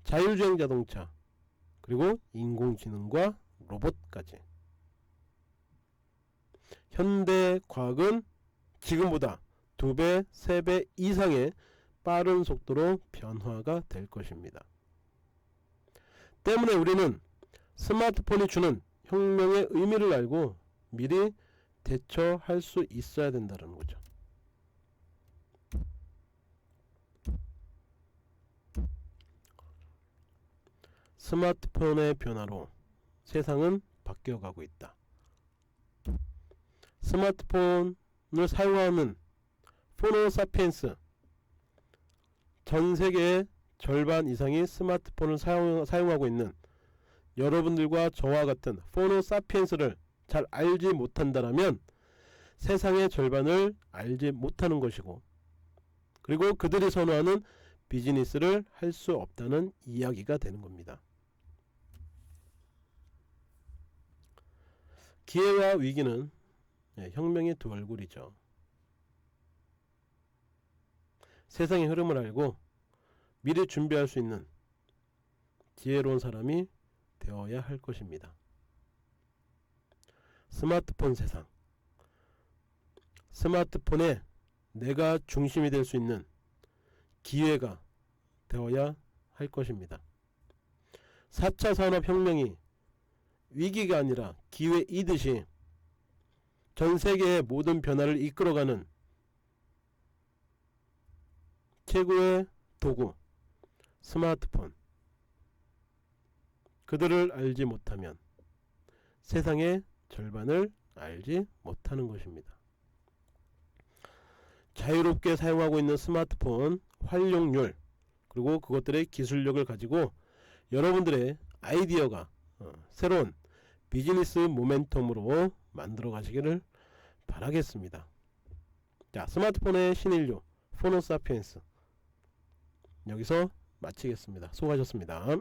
자율주행 자동차, 그리고 인공지능과 로봇까지. 현대 과학은 지금보다 2배, 3배 이상의 빠른 속도로 변화가 될 것입니다. 때문에 우리는 스마트폰이 주는 혁명의 의미를 알고 미리 대처할 수 있어야 된다는 거죠. 스마트폰의 변화로 세상은 바뀌어가고 있다. 스마트폰을 사용하는 포노사피엔스, 전 세계의 절반 이상이 스마트폰을 사용하고 있는 여러분들과 저와 같은 포노사피엔스를 잘 알지 못한다면 세상의 절반을 알지 못하는 것이고, 그리고 그들이 선호하는 비즈니스를 할 수 없다는 이야기가 되는 겁니다. 기회와 위기는 혁명의 두 얼굴이죠. 세상의 흐름을 알고 미리 준비할 수 있는 지혜로운 사람이 되어야 할 것입니다. 스마트폰 세상, 스마트폰에 내가 중심이 될 수 있는 기회가 되어야 할 것입니다. 4차 산업혁명이 위기가 아니라 기회이듯이 전 세계의 모든 변화를 이끌어가는 최고의 도구, 스마트폰. 그들을 알지 못하면 세상의 절반을 알지 못하는 것입니다. 자유롭게 사용하고 있는 스마트폰 활용률, 그리고 그것들의 기술력을 가지고 여러분들의 아이디어가 새로운 비즈니스 모멘텀으로 만들어 가시기를 바라겠습니다. 자, 스마트폰의 신인류 포노사피엔스 여기서 마치겠습니다. 수고하셨습니다.